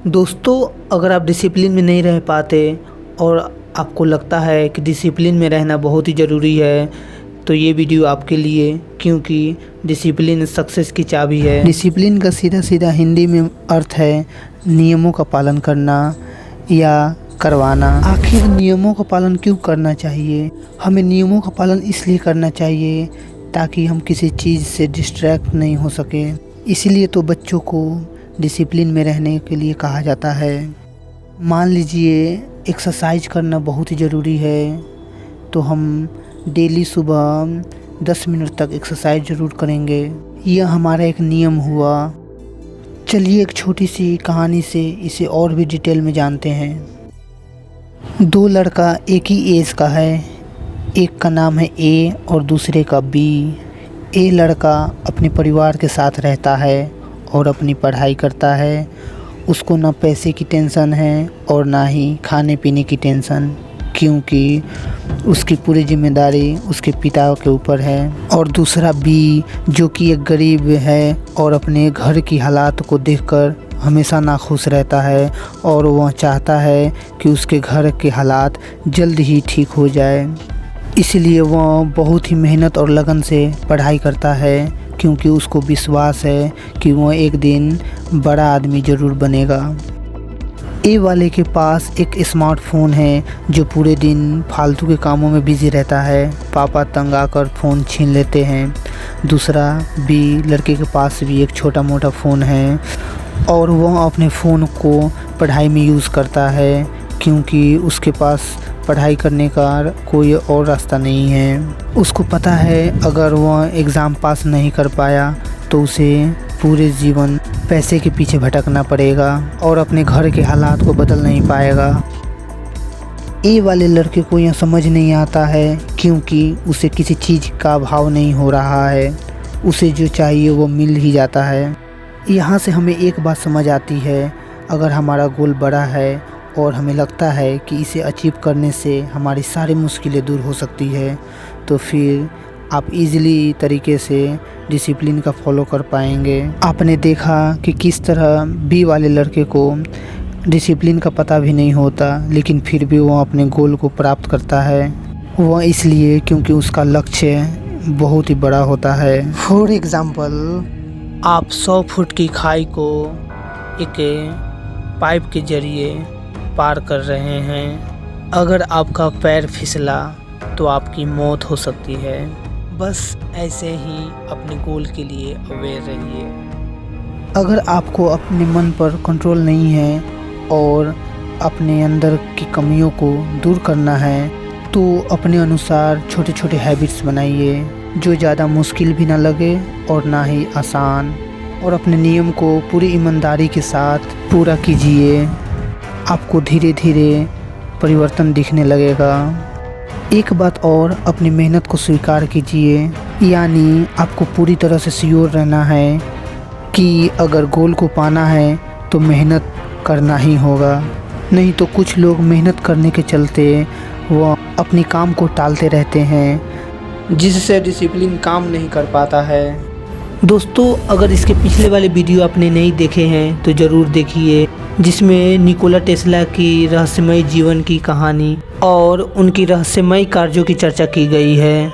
दोस्तों, अगर आप डिसिप्लिन में नहीं रह पाते और आपको लगता है कि डिसिप्लिन में रहना बहुत ही ज़रूरी है, तो ये वीडियो आपके लिए, क्योंकि डिसिप्लिन सक्सेस की चाबी है। डिसिप्लिन का सीधा सीधा हिंदी में अर्थ है नियमों का पालन करना या करवाना। आखिर नियमों का पालन क्यों करना चाहिए? हमें नियमों का पालन इसलिए करना चाहिए ताकि हम किसी चीज़ से डिस्ट्रैक्ट नहीं हो सके। इसीलिए तो बच्चों को डिसिप्लिन में रहने के लिए कहा जाता है। मान लीजिए एक्सरसाइज करना बहुत ही ज़रूरी है, तो हम डेली सुबह 10 मिनट तक एक्सरसाइज ज़रूर करेंगे। यह हमारा एक नियम हुआ। चलिए एक छोटी सी कहानी से इसे और भी डिटेल में जानते हैं। दो लड़का एक ही एज का है, एक का नाम है ए और दूसरे का बी। ए लड़का अपने परिवार के साथ रहता है और अपनी पढ़ाई करता है। उसको ना पैसे की टेंशन है और ना ही खाने पीने की टेंशन, क्योंकि उसकी पूरी जिम्मेदारी उसके पिता के ऊपर है। और दूसरा बी, जो कि एक गरीब है और अपने घर की हालात को देखकर हमेशा नाखुश रहता है और वह चाहता है कि उसके घर के हालात जल्द ही ठीक हो जाए। इसलिए वह बहुत ही मेहनत और लगन से पढ़ाई करता है, क्योंकि उसको विश्वास है कि वह एक दिन बड़ा आदमी ज़रूर बनेगा। ए वाले के पास एक स्मार्टफोन है जो पूरे दिन फालतू के कामों में बिजी रहता है। पापा तंग आकर फ़ोन छीन लेते हैं। दूसरा बी लड़के के पास भी एक छोटा मोटा फ़ोन है और वह अपने फ़ोन को पढ़ाई में यूज़ करता है, क्योंकि उसके पास पढ़ाई करने का कोई और रास्ता नहीं है। उसको पता है अगर वह एग्ज़ाम पास नहीं कर पाया तो उसे पूरे जीवन पैसे के पीछे भटकना पड़ेगा और अपने घर के हालात को बदल नहीं पाएगा। ए वाले लड़के को यह समझ नहीं आता है, क्योंकि उसे किसी चीज़ का अभाव नहीं हो रहा है। उसे जो चाहिए वो मिल ही जाता है। यहाँ से हमें एक बात समझ आती है, अगर हमारा गोल बड़ा है और हमें लगता है कि इसे अचीव करने से हमारी सारी मुश्किलें दूर हो सकती है, तो फिर आप इजीली तरीके से डिसिप्लिन का फॉलो कर पाएंगे। आपने देखा कि किस तरह बी वाले लड़के को डिसिप्लिन का पता भी नहीं होता, लेकिन फिर भी वह अपने गोल को प्राप्त करता है। वह इसलिए क्योंकि उसका लक्ष्य बहुत ही बड़ा होता है। फॉर एग्ज़ाम्पल, आप 100 फुट की खाई को एक पाइप के ज़रिए पार कर रहे हैं। अगर आपका पैर फिसला तो आपकी मौत हो सकती है। बस ऐसे ही अपने गोल के लिए अवेयर रहिए। अगर आपको अपने मन पर कंट्रोल नहीं है और अपने अंदर की कमियों को दूर करना है, तो अपने अनुसार छोटे छोटे हैबिट्स बनाइए जो ज़्यादा मुश्किल भी ना लगे और ना ही आसान। और अपने नियम को पूरी ईमानदारी के साथ पूरा कीजिए। आपको धीरे धीरे परिवर्तन दिखने लगेगा। एक बात और, अपनी मेहनत को स्वीकार कीजिए। यानी आपको पूरी तरह से श्योर रहना है कि अगर गोल को पाना है तो मेहनत करना ही होगा। नहीं तो कुछ लोग मेहनत करने के चलते वो अपनी काम को टालते रहते हैं, जिससे डिसिप्लिन काम नहीं कर पाता है। दोस्तों, अगर इसके पिछले वाले वीडियो आपने नहीं देखे हैं तो ज़रूर देखिए, जिसमें निकोला टेस्ला की रहस्यमय जीवन की कहानी और उनकी रहस्यमय कार्यों की चर्चा की गई है।